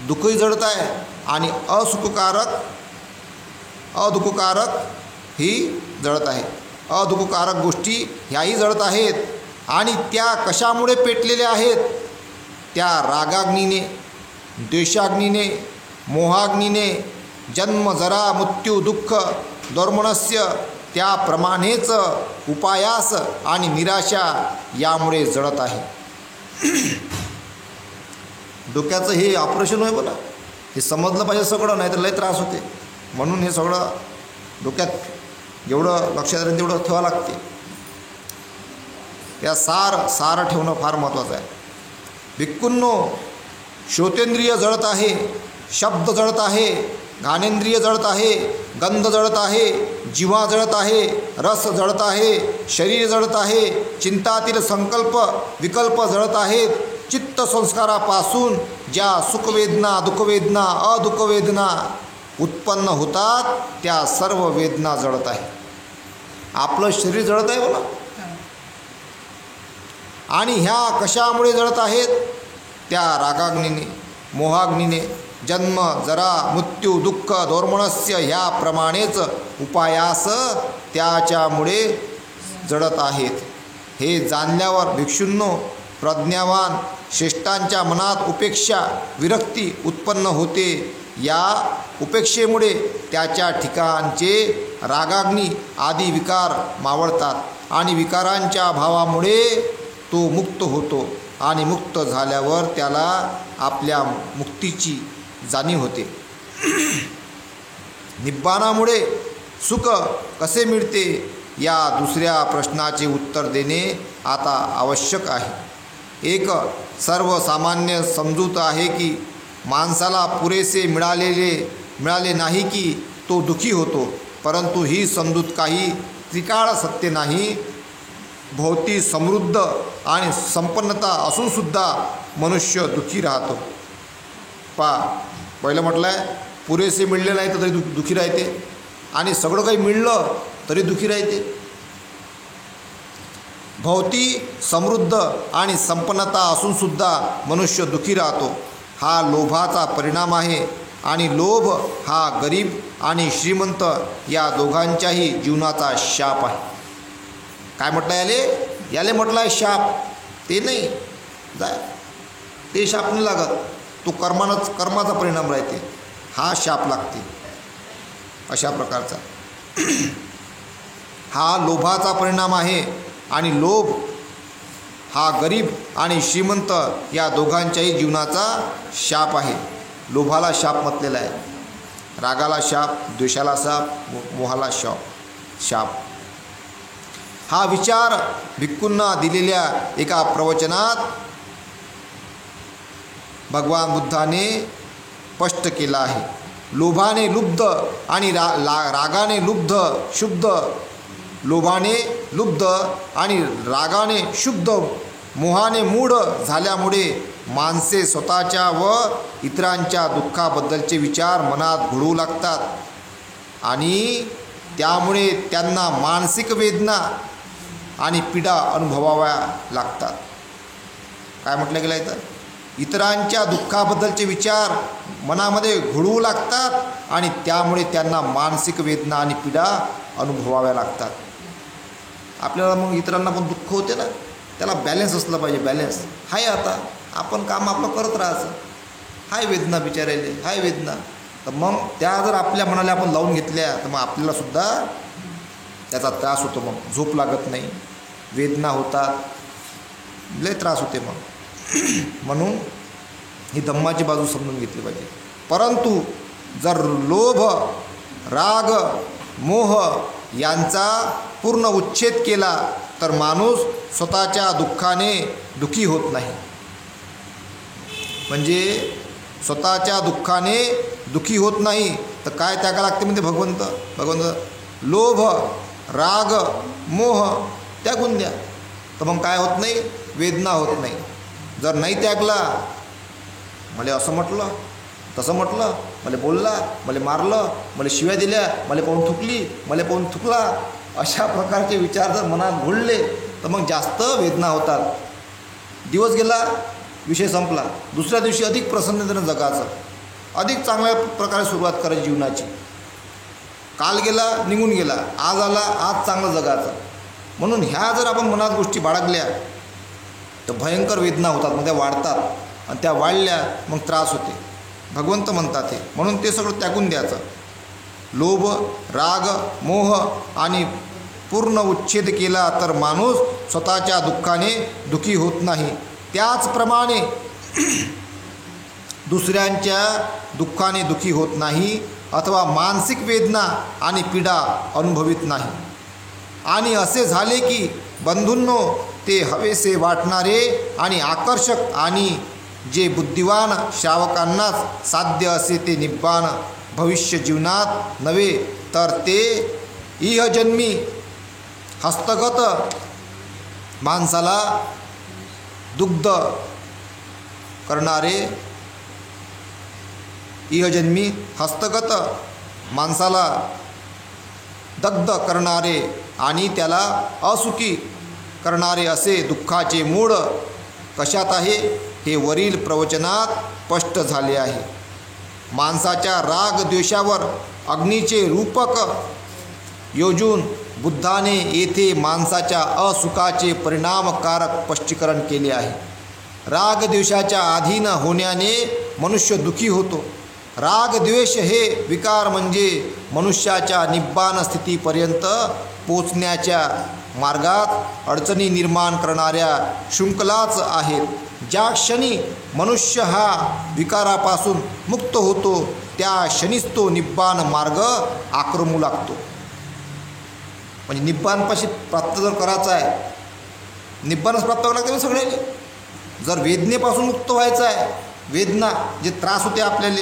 दुःखही जळत आहे आणि असुखकारक, अदुःखकारक ही जळत आहे. अदुःखकारक गोष्टी ह्याही जळत आहेत. आणि त्या कशामुळे पेटलेल्या आहेत? त्या रागाग्नीने, द्वेषाग्नीने, मोहाग्नीने, जन्म जरा मृत्यू दुःख दोर्मणस्य त्याप्रमाणेच उपायास आणि निराशा यामुळे जळत आहे. डोक्याचं हे ऑपरेशन होय बघा, हे समजलं पाहिजे सगळं, नाही तर लय त्रास होते. म्हणून हे सगळं डोक्यात जेवढं लक्षात राहील तेवढं ठेवावं लागते. या सार ठेवणं फार महत्त्वाचं आहे. भिक्खूंनो, श्रोतेंद्रिय जळत आहे, शब्द जळत आहे, घानेंद्रिय जळत आहे, गंध जळत आहे, जिव्हा जळत आहे, रस जळत आहे, शरीर जळत आहे, चिंतातील संकल्प विकल्प जळत आहेत. चित्त संस्कारापासून ज्या सुखवेदना, दुःखवेदना, अदुःखवेदना उत्पन्न होतात त्या सर्व वेदना जळत आहे. आपलं शरीर जळत आहे बोला. आणि ह्या कशामुळे जळत आहेत? त्या रागाग्नीने, मोहाग्नीने, जन्म जरा मृत्यू दुःख दोर्मणस्य ह्याप्रमाणेच उपायास त्याच्यामुळे जळत आहेत. हे जाणल्यावर भिक्षूंनो, प्रज्ञावान श्रेष्ठांच्या मनात उपेक्षा विरक्ती उत्पन्न होते. या उपेक्षेमुळे त्याच्या ठिकाणचे रागाग्नी आदी विकार मावळतात आणि विकारांच्या भावामुळे तो मुक्त होतो आणि मुक्त झाल्यावर त्याला आपल्या मुक्तीची जाणीव होते. निब्बाणामुळे सुख कसे मिळते या दुसऱ्या प्रश्नाचे उत्तर देणे आता आवश्यक आहे. एक सर्वसामान्य समजूत आहे की माणसाला पुरेसे मिळाले नाही की तो दुःखी होतो. परंतु ही समजूत काही त्रिकाळ सत्य नाही. भोवती समृद्ध आणि संपन्नता असूनसुद्धा मनुष्य दुःखी राहतो. पहिलं म्हटलं आहे पुरेसे मिळले नाही तर तरी दुःखी राहते, आणि सगळं काही मिळलं तरी दुःखी राहते. भोवती समृद्ध आणि संपन्नता असूनसुद्धा मनुष्य दुःखी राहतो. हा लोभाचा परिणाम आहे. आणि लोभ हा गरीब आणि श्रीमंत या दोघांच्याही जीवनाचा शाप आहे. काय म्हटलं याले म्हटलं आहे शाप, ते नाही जाय, ते शाप नाही लागत, तो कर्माचा परिणाम राहते, हा शाप लागते. अशा प्रकारचा हा लोभाचा परिणाम आहे. आणि लोभ हा गरीब आणि श्रीमंत या दोघांच्याही जीवनाचा शाप आहे. लोभाला शाप म्हटलेला आहे, रागाला शाप, द्वेषाला शाप, मोहाला शाप. हा विचार भिक्खूंना दिलेल्या एका प्रवचनात भगवान बुद्धाने स्पष्ट केला आहे. लोभाने लुब्ध आणि रागाने लुब्ध शुद्ध, लोभाने लुब्ध आणि रागाने शुद्ध, मोहाने मूढ झाल्यामुळे माणसे स्वतःच्या व इतरांच्या दुःखाबद्दलचे विचार मनात घडवू लागतात आणि त्यामुळे त्यांना मानसिक वेदना आणि पीडा अनुभवाव्या लागतात. काय म्हटलं गेलं इथं? इतरांच्या दुःखाबद्दलचे विचार मनामध्ये घडवू लागतात आणि त्यामुळे त्यांना मानसिक वेदना आणि पीडा अनुभवाव्या लागतात. आपल्याला मग इतरांना पण दुःख होते ना, त्याला बॅलन्स असलं पाहिजे. बॅलन्स हाय, आता आपण काम आपलं करत राहायचं, हाय वेदना बिचारायले, हाय वेदना, तर मग त्या जर आपल्या मनाला आपण लावून घेतल्या तर मग आपल्यालासुद्धा त्याचा त्रास होतो. मग झोप लागत नाही, वेदना होतात, लय त्रास होते मग. म्हणून ही धम्माची बाजू समजून घेतली पाहिजे. परंतु जर लोभ, राग, मोह यांचा पूर्ण उच्छेद केला तर माणूस स्वतःच्या दुःखाने दुःखी होत नाही. म्हणजे स्वतःच्या दुःखाने दुःखी होत नाही तर काय त्यागा लागते म्हणते भगवंत लोभ, राग, मोह त्यागून द्या, तर मग काय होत नाही? वेदना होत नाही. जर नाही त्यागला, मला असं म्हटलं, तसं म्हटलं, मला बोलला, मला मारलं, मला शिव्या दिल्या, मला पाहून थुकली, मला पाहून थुकला, अशा प्रकारचे विचार जर मनात घोळले तर मग जास्त वेदना होतात. दिवस गेला, विषय संपला, दुसऱ्या दिवशी अधिक प्रसन्नतेनं जगायचं, अधिक चांगल्या प्रकारे सुरुवात करायची जीवनाची. काल गेला निघून गेला, आज आला आज चांगलं जगाचं. म्हणून ह्या जर आपण मनात गोष्टी बाळगल्या तर भयंकर वेदना होतात, मग त्या वाढतात आणि त्या वाढल्या मग त्रास होते. भगवंत म्हणतात हे, म्हणून ते सगळं त्यागून द्यायचं. लोभ, राग, मोह आणि पूर्ण उच्छेद केला तर माणूस स्वतःच्या दुःखाने दुःखी होत नाही. त्याचप्रमाणे दुसऱ्यांच्या दुःखाने दुःखी होत नाही अथवा मानसिक वेदना आणि पीडा अनुभवित नाही. आणि असे झाले की बंधूंनो, ते हवेसे वाटणारे आणि आकर्षक आणि जे बुद्धिवान श्रावकांनाच साध्य असे ते निब्बाण भविष्य जीवनात नव्हे तर ते इहजन्मी हस्तगत माणसाला दुग्ध करणारे, इहजन्मी हस्तगत माणसाला दग्ध करणारे आणि त्याला असुखी करणारे असे दुःखाचे मूळ कशात आहे हे वरील प्रवचनात स्पष्ट झाले आहे. माणसाच्या राग द्वेषावर अग्नीचे रूपक योजून बुद्धाने येथे माणसाच्या असुखाचे परिणामकारक स्पष्टीकरण केले आहे. राग द्वेषाच्या अधीन होण्याने मनुष्य दुःखी होतो. राग द्वेष हे विकार म्हणजे मनुष्याच्या निब्बाण स्थितीपर्यंत पोचण्याच्या मार्गात अडचणी निर्माण करणाऱ्या शृंखलाच आहेत. ज्या क्षणी मनुष्य हा विकारापासून मुक्त होतो त्या क्षणीच तो निब्बाण मार्ग आक्रमू लागतो. म्हणजे निब्बाणपाशी प्राप्त जर करायचं आहे, निब्बाणच प्राप्त करावं लागतं सगळे. जर वेदनेपासून मुक्त व्हायचं आहे, वेदना जे त्रास होते आपल्याला,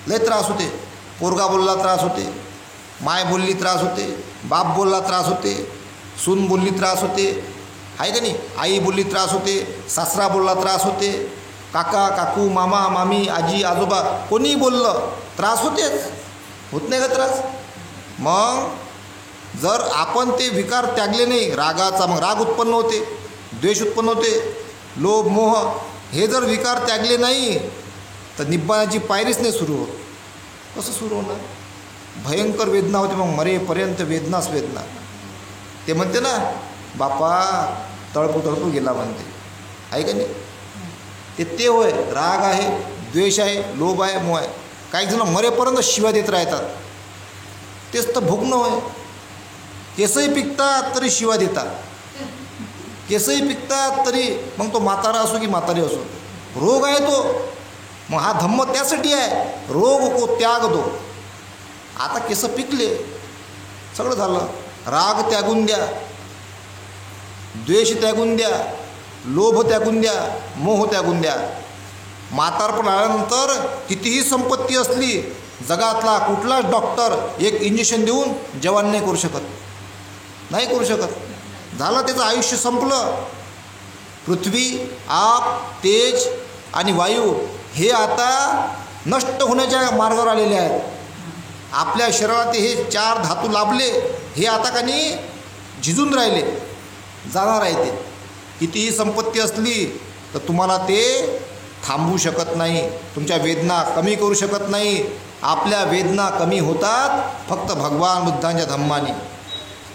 लय त्रास होते. पोरगा बोलला त्रास होते, माय बोलली त्रास होते, बाप बोलला त्रास होते, सून बोलली त्रास होते, आहे का नाही, आई बोलली त्रास होते, सासरा बोलला त्रास होते, काका काकू मामा मामी आजी आजोबा कोणीही बोललं त्रास होतेच, होत नाही का त्रास. मग जर आपण ते विकार त्यागले नाही, रागाचा मग राग उत्पन्न होते, द्वेष उत्पन्न होते, लोभ मोह हे जर विकार त्यागले नाही तर निब्बाणाची पायरीच नाही सुरू होत. कसं सुरू होणार? भयंकर वेदना होते, मग मरेपर्यंत वेदनाच वेदना. ते म्हणते ना, बापा तळपू तळपू गेला म्हणते, आहे का नाही. ते होय, राग आहे, द्वेष आहे, लोभ आहे, मोह आहे. काही जण मरेपर्यंत शिव्या देत राहतात, तेच तर भोगणं होय. केसही पिकतात तरी शिवा देतात, केसही पिकतात तरी, मग तो म्हातारा असो की म्हातारी असो, रोग आहे तो. मग हा धम्म त्यासाठी आहे, रोग को त्याग दो. आता केस पिकले, सगळं झालं. राग त्यागून द्या, द्वेष त्यागून द्या, लोभ त्यागून द्या, मोह त्यागून द्या. म्हातारपण आल्यानंतर कितीही संपत्ती असली, जगातला कुठलाच डॉक्टर एक इंजेक्शन देऊन जवान नाही करू शकत, नाही करू शकत. झालं, त्याचं आयुष्य संपलं. पृथ्वी, आप, तेज आणि वायू हे आता नष्ट होण्याच्या मार्गावर आलेले आहेत. आपल्या शरीरात हे 4 धातू लाभले, हे आता का नाही झिजून राहिले, जाणार आहे. ते कितीही संपत्ती असली तर तुम्हाला ते थांबवू शकत नाही, तुमच्या वेदना कमी करू शकत नाही. आपल्या वेदना कमी होतात फक्त भगवान बुद्धांच्या धम्माने.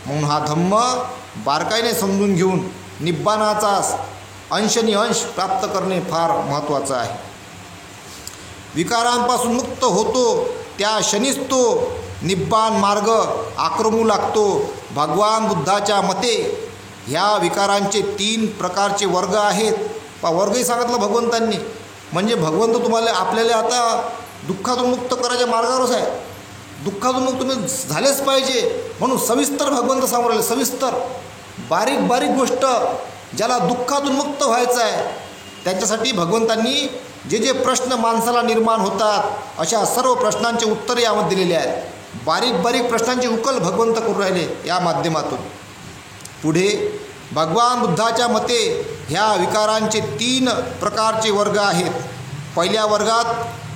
म्हणून हा धम्म बारकाईने समजून घेऊन निब्बाणाचा अंशनी अंश प्राप्त करणे फार महत्त्वाचं आहे. विकारांपासून मुक्त होतो त्या क्षणीच तो निब्बाण मार्ग आक्रमू लागतो. भगवान बुद्धाच्या मते ह्या विकारांचे 3 प्रकारचे वर्ग आहेत. वर्गही सांगितलं भगवंतांनी. म्हणजे भगवंत तुम्हाला आपल्याला आता दुःखातून मुक्त करायच्या मार्गावरच आहे. दुःखातून मुक्त तुम्ही झालेच पाहिजे म्हणून सविस्तर भगवंत सांगू राहिले. सविस्तर बारीक बारीक गोष्ट ज्याला दुःखातून मुक्त व्हायचं आहे त्यांच्यासाठी भगवंतांनी जे जे प्रश्न माणसाला निर्माण होतात अशा सर्व प्रश्नांचे उत्तर यामध्ये दिलेले आहेत. बारीक बारीक प्रश्नांची उकल भगवंत करू राहिले या माध्यमातून. पुढे भगवान बुद्धाच्या मते ह्या विकारांचे 3 प्रकारचे वर्ग आहेत. पहिल्या वर्गात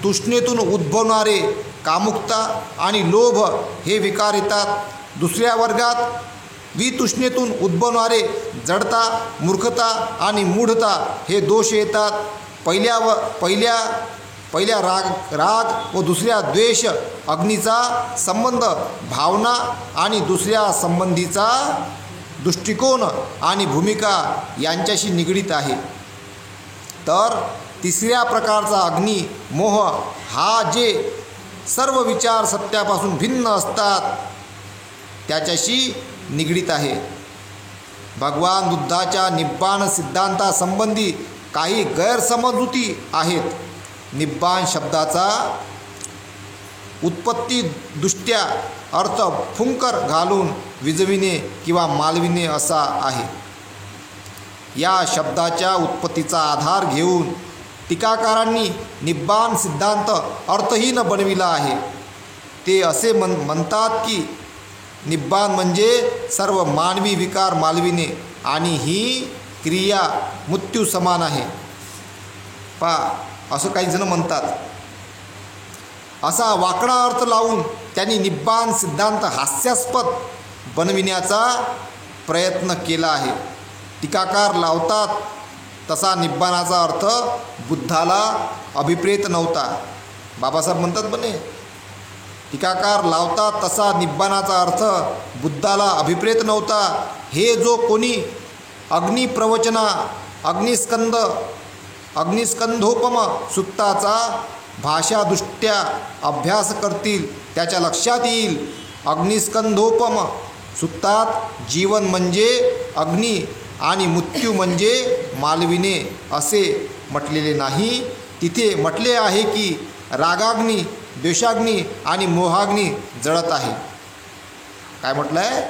तृष्णेतून उद्भवणारे कामुकता आणि लोभ हे विकार येतात. दुसऱ्या वर्गात वितृष्णेतून उद्भवणारे जडता, मूर्खता आणि मूढता हे दोष येतात. पहिल्या पहिल्या राग व दुसऱ्या द्वेष अग्नीचा संबंध भावना आणि दुसऱ्या संबंधीचा दृष्टिकोन आणि भूमिका यांच्याशी निगडीत आहे. तर तिसऱ्या प्रकारचा अग्नी मोह हा जे सर्व विचार सत्यापासून भिन्न असतात त्याच्याशी निगडीत आहे. भगवान बुद्धाच्या निब्बाण सिद्धांतासंबंधी काही गैरसमजुती आहेत. निब्बाण शब्दाचा उत्पत्तीदृष्ट्या अर्थ फुंकर घालून विझविणे किंवा मालविणे असा आहे. या शब्दाच्या उत्पत्तीचा आधार घेऊन टीकाकारांनी निब्बाण सिद्धांत अर्थहीन बनविला आहे. ते असे म्हणतात की निब्बाण म्हणजे सर्व मानवी विकार मालविणे आणि ही क्रिया मृत्यू समान आहे. असं काही जण म्हणतात. असा वाकडा अर्थ लावून त्यांनी निब्बाण सिद्धांत हास्यास्पद बनविण्याचा प्रयत्न केला आहे. टीकाकार लावतात तसा निब्बाणाचा अर्थ बुद्धाला अभिप्रेत नव्हता. बाबासाहेब म्हणतात बने, टीकाकार लावतात तसा निब्बाणाचा अर्थ बुद्धाला अभिप्रेत नव्हता. हे जो कोणी अग्निप्रवचना अग्निस्कंधोपम सुत्ताचा भाषादृष्ट्या अभ्यास करतील त्याच्या लक्षात येईल. अग्निस्कंधोपम सुत्तात जीवन म्हणजे अग्नी आणि मृत्यू म्हणजे मालविणे असे म्हटलेले नाही. तिथे म्हटले आहे की रागाग्नी, द्वेषाग्नी आणि मोहाग्नी जळत आहे. काय म्हटलं आहे?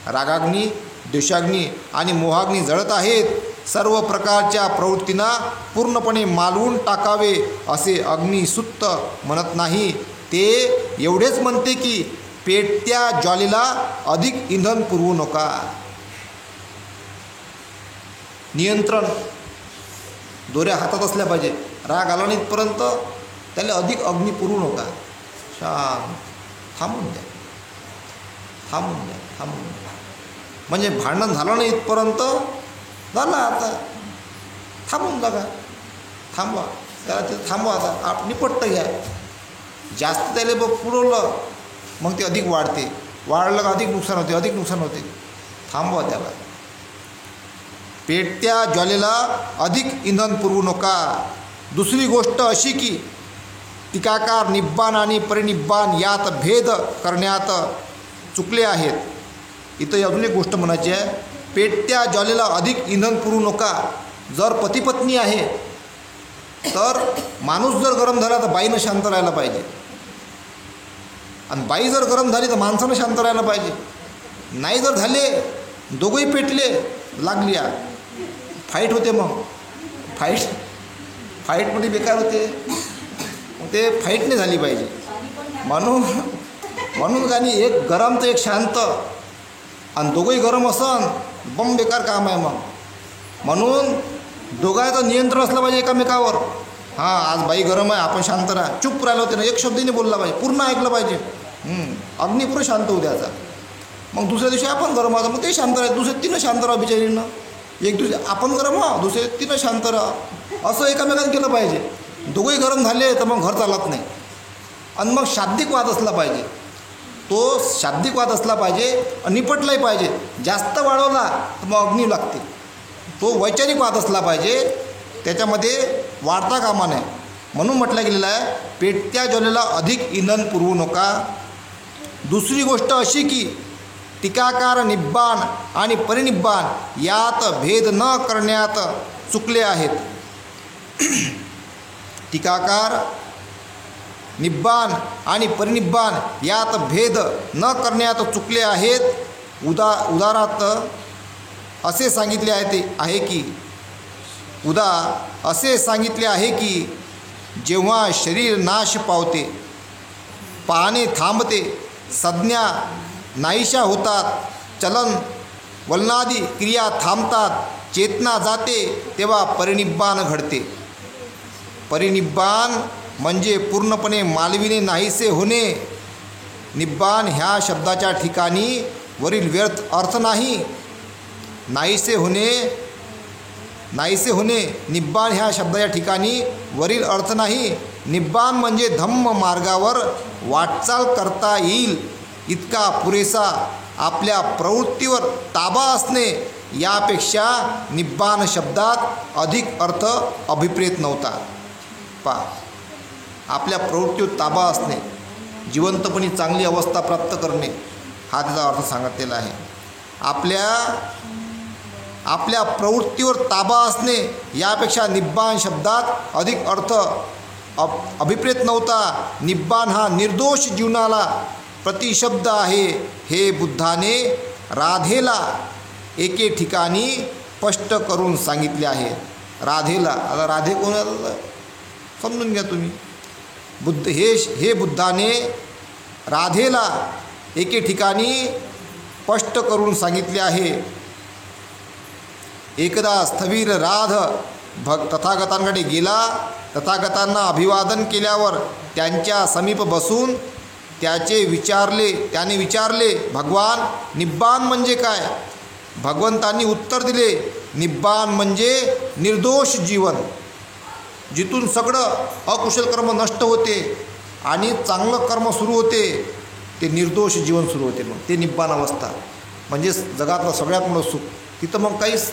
रागाग्नी, द्वेषाग्नी आणि मोहाग्नी जळत आहेत. सर्व प्रकारच्या प्रवृत्तींना पूर्णपणे मालवून टाकावे असे अग्निसुत्त म्हणत नाही. ते एवढेच म्हणते की पेटत्या ज्वालेला अधिक इंधन पुरवू नका. नियंत्रण दोऱ्या हातात असल्या पाहिजे. राग आला नाही इथपर्यंत त्याला अधिक अग्नी पुरवू नका. शांत थांबून द्या. म्हणजे भांडण झालं नाही इथपर्यंत झालं, आता थांबून जागा, थांबवा त्याला, ते थांबवा, आता निपट्ट घ्या. जास्त त्याला पुरवलं मग ते अधिक वाढते, वाढलं का अधिक नुकसान होते. थांबवा त्याला. पेटत्या ज्वालेला अधिक इंधन पुरवू नका. दुसरी गोष्ट अशी की टीकाकार निब्बाण आणि परिनिब्बाण यात भेद करण्यात चुकले आहेत. इथं अजून एक गोष्ट म्हणायची आहे. पेटत्या ज्वालेला अधिक इंधन पुरवू नका. जर पतीपत्नी आहे तर माणूस जर गरम झाला तर बाईनं शांत राहायला पाहिजे, आणि बाई जर गरम झाली तर माणसानं शांत राहायला पाहिजे. नाही जर झाले, दोघंही पेटले, लागली आग, फाईट होते. मग फाईटमध्ये बेकार होते. मग ते फाईट नाही झाली पाहिजे. म्हणून गाणी एक गरम तर एक शांत, आणि दोघंही गरम असन बम बेकार काम आहे. मग म्हणून दोघांचं नियंत्रण असलं पाहिजे एकामेकावर. हां, आज बाई गरम आहे, आपण शांत राहा, चुप राहिलं होते ना, एक शब्दीने बोलला पाहिजे, पूर्ण ऐकलं पाहिजे. अग्नी पुरं शांत होऊ द्यायचा. मग दुसऱ्या दिवशी आपण गरम आहोत, मग ते शांत राहा, दुसऱ्या तिनं शांत राहा बिचारीनं. एक दिवशी आपण गरम व्हा, दुसऱ्या तिनं शांत राहा, असं एकामेकात केलं पाहिजे. दोघंही गरम झाले तर मग घर चालत नाही. आणि मग शाब्दिक वाद असला पाहिजे, तो शाब्दिक वाद असला पाहिजे, निपटलाही पाहिजे. जास्त वाढवला तर मग अग्नी लागते. तो वैचारिक वाद असला पाहिजे, त्याच्यामध्ये वाढता कामा नये. म्हणून म्हटलं गेलेलं आहे पेटत्या ज्वालेला अधिक इंधन पुरवू नका. दुसरी गोष्ट अशी की टीकाकार निब्बाण आणि परिनिब्बाण यात भेद न करण्यात चुकले आहेत. टीकाकार निब्बाण आणि परिनिब्बाण यात भेद न करण्यात चुकले आहेत. उदाहरणार्थ असे सांगितले आहे की जेव्हा शरीर नाश पावते, पाहणे थांबते, संज्ञा नाहीशा होतात, चलन वलनादी क्रिया थांबतात, चेतना जाते, तेव्हा परिनिब्बाण घडते. परिनिब्बाण म्हणजे पूर्णपणे मालविणे नाहीसे होणे. निब्बाण ह्या शब्दाच्या ठिकाणी वरील व्यर्थ अर्थ नाही. नाहीसे होणे निब्बाण ह्या शब्दाच्या ठिकाणी वरील अर्थ नाही. निब्बाण म्हणजे धम्म मार्गावर वाटचाल करता येईल इतका पुरेसा आपल्या प्रवृत्तीवर ताबा असणे यापेक्षा निब्बाण शब्दात अधिक अर्थ अभिप्रेत नव्हता. आपल्या प्रवृत्तीवर ताबा असणे, जिवंतपणी चांगली अवस्था प्राप्त करणे हा त्याचा अर्थ सांगितलेला आहे. आपल्या प्रवृत्तीवर ताबा असणे यापेक्षा निब्बाण शब्दात अधिक अर्थ अभिप्रेत नव्हता. निब्बाण हा निर्दोष जीवनाला प्रतिशब्द आहे हे बुद्धाने राधेला एके ठिकाणी स्पष्ट करून सांगितले आहे. राधेला, आता राधे कोण समजून घ्या तुम्ही. हे बुद्धाने राधेला एके ठिकाणी स्पष्ट करून सांगितले आहे. एकदा स्थवीर राध तथागतांकडे गेला. तथागतांना अभिवादन केल्यावर त्यांच्या समीप बसून त्याने विचारले, भगवान, निब्बाण म्हणजे काय? भगवंतांनी उत्तर दिले, निब्बाण म्हणजे निर्दोष जीवन, जिथून सगळं अकुशल कर्म नष्ट होते आणि चांगलं कर्म सुरू होते, ते निर्दोष जीवन सुरू होते. मग ते निब्बाण अवस्था म्हणजे जगातलं सगळ्यात मोठं सुख. तिथं मग काहीच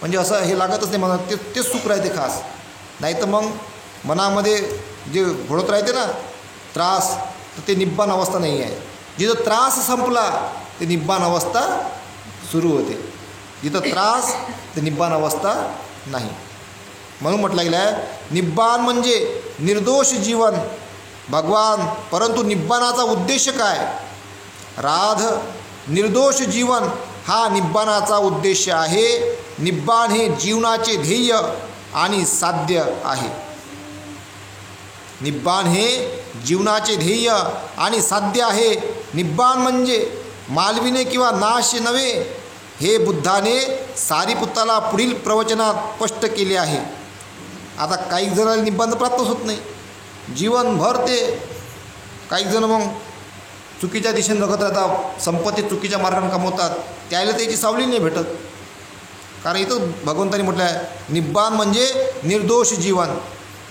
म्हणजे असं हे लागतच नाही मनात, तेच सुख राहते खास. नाही तर मग मनामध्ये जे घोळत राहते ना त्रास, तर ते निब्बाण अवस्था नाही आहे. जिथं त्रास संपला ते निब्बाण अवस्था सुरू होते. जिथं त्रास ते निब्बाण अवस्था नाही. म्हणून म्हटलं गेलं आहे निब्बाण म्हणजे निर्दोष जीवन. भगवान, परंतु निब्बाणाचा उद्देश काय? राध, निर्दोष जीवन हा निब्बाणाचा उद्देश आहे. निब्बाण हे जीवनाचे ध्येय आणि साध्य आहे. निब्बाण हे जीवनाचे ध्येय आणि साध्य आहे. निब्बाण म्हणजे मालविणे किंवा नाश नव्हे हे बुद्धाने सारीपुत्ताला पुढील प्रवचनात स्पष्ट केले आहे. आता काही जणांना निब्बाण प्राप्तच होत नाही, जीवनभर ते काही जण मग चुकीच्या दिशेने जगत राहतात, संपत्ती चुकीच्या मार्गाने कमवतात, त्याला त्याची सावली नाही भेटत. कारण इथं भगवंतांनी म्हटलं आहे निब्बाण म्हणजे निर्दोष जीवन.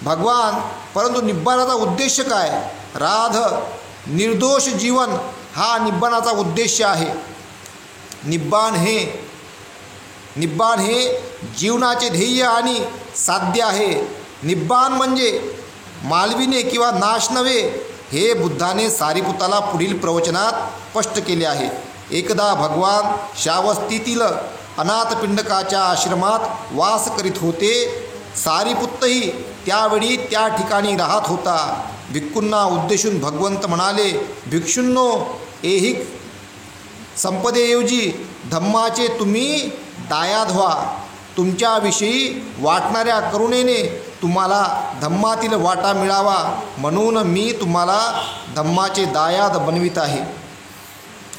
भगवान, परंतु निब्बाणाचा उद्देश काय? राध, निर्दोष जीवन हा निब्बाणाचा उद्देश आहे. निब्बाण हे जीवनाचे ध्येय आणि साध्य आहे. निब्बाण म्हणजे मालविणे किंवा नाश नव्हे हे बुद्धाने सारीपुत्ताला पुढील प्रवचनात स्पष्ट केले आहे. एकदा भगवान श्रावस्तीतील अनाथपिंडकाच्या आश्रमात वास करीत होते. सारीपुत्तही त्यावेळी त्या ठिकाणी राहत होता. भिक्खूंना उद्देशून भगवंत म्हणाले, भिक्षूंनो, ऐहिक संपदेऐवजी धम्माचे तुम्ही दायाद व्हा. तुमच्याविषयी वाटणाऱ्या करुणेने तुम्हाला धम्मातील वाटा मिळावा म्हणून मी तुम्हाला धम्माचे दायाद बनवित आहे.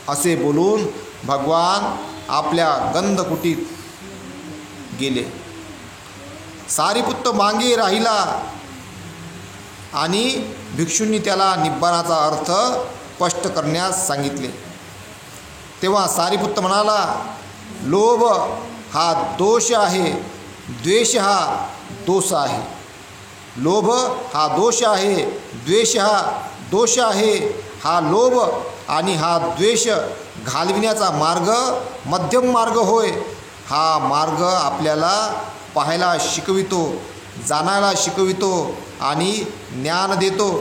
असे बोलून भगवान आपल्या गंधकुटीत गेले. सारीपुत्त मागे राहिला आणि भिक्षूंनी त्याला निब्बाणाचा अर्थ स्पष्ट करण्यास सांगितले. तेव्हा सारीपुत्त म्हणाला, लोभ हा दोष आहे, द्वेष हा दोष आहे. लोभ हा दोष आहे, द्वेष हा दोष आहे. हा लोभ आणि हा द्वेष घालविण्याचा मार्ग मध्यम मार्ग होय. हा मार्ग आपल्याला पाहायला शिकवितो, जाणायला शिकवितो आणि ज्ञान देतो.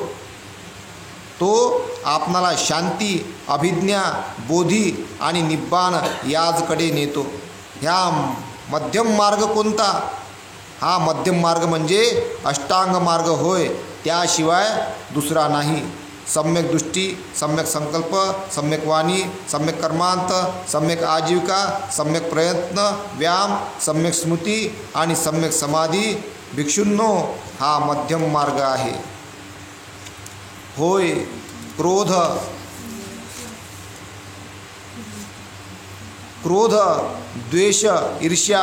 तो आपणाला शांती, अभिज्ञा, बोधी आणि निब्बाण याचकडे नेतो. ह्या मध्यम मार्ग कोणता? हा मध्यम मार्ग म्हणजे अष्टांग मार्ग होय, त्याशिवाय दुसरा नाही. सम्यक दृष्टी, सम्यक संकल्प, सम्यक वाणी, सम्यक कर्मांत, सम्यक आजीविका, सम्यक प्रयत्न, व्यायाम, सम्यक स्मृती आणि सम्यक समाधी. भिक्षूंनो, हा मध्यम मार्ग आहे. होय, क्रोध, द्वेष, ईर्ष्या,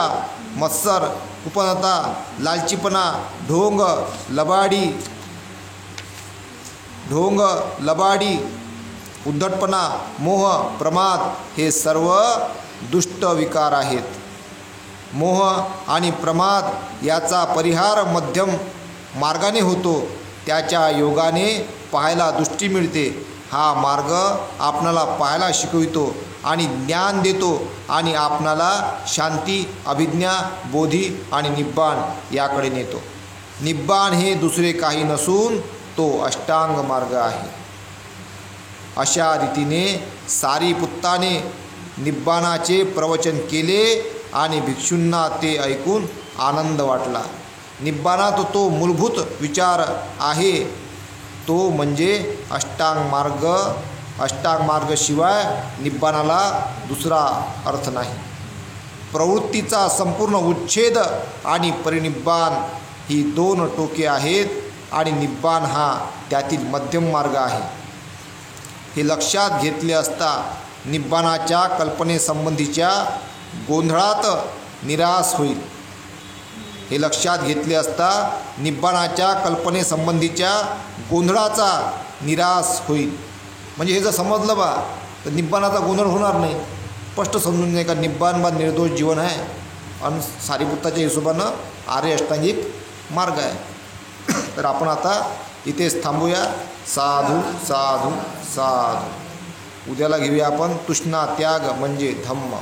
मत्सर, कुपनता, लालचीपणा, ढोंग, लबाडी, उद्धटपणा, मोह, प्रमाद हे सर्व दुष्ट विकार आहेत. मोह आणि प्रमाद याचा परिहार मध्यम मार्गाने होतो. त्याच्या योगाने पाहायला दृष्टी मिळते. हा मार्ग आपणाला पाहायला शिकवितो आणि ज्ञान देतो आणि आपणाला शांती, अभिज्ञा, बोधी आणि निब्बाण याकडे नेतो. निब्बाण हे दुसरे काही नसून तो अष्टांग मार्ग आहे. अशा रीतीने सारीपुत्ताने निब्बाणाचे प्रवचन केले आणि भिक्षूंना ते ऐकून आनंद वाटला. निब्बाणात तो मूलभूत विचार आहे, तो म्हणजे अष्टांग मार्ग. अष्टांग मार्ग शिवाय निब्बाणाला दुसरा अर्थ नाही. प्रवृत्तीचा संपूर्ण उच्छेद आणि परिनिब्बाण ही दोन टोके आहेत आणि निब्बाण हा त्यातील मध्यम मार्ग आहे. हे लक्षात घेतले असता निब्बाणाच्या कल्पनेसंबंधीच्या गोंधळात निराश होईल. हे लक्षात घेतले असता निब्बाणाच्या कल्पनेसंबंधीच्या गोंधळाचा निराश होईल. म्हणजे हे जर समजलं बा तर निब्बाणाचा गोंधळ होणार नाही. स्पष्ट समजून घ्या का निब्बाण बा निर्दोष जीवन आहे आणि सारीपुत्ताच्या हिशोबानं आर्य अष्टांगिक मार्ग आहे. तर आपण आता इथेच थांबूया. साधू साधू साधू. उद्याला घेऊया आपण तृष्णा त्याग म्हणजे धम्म.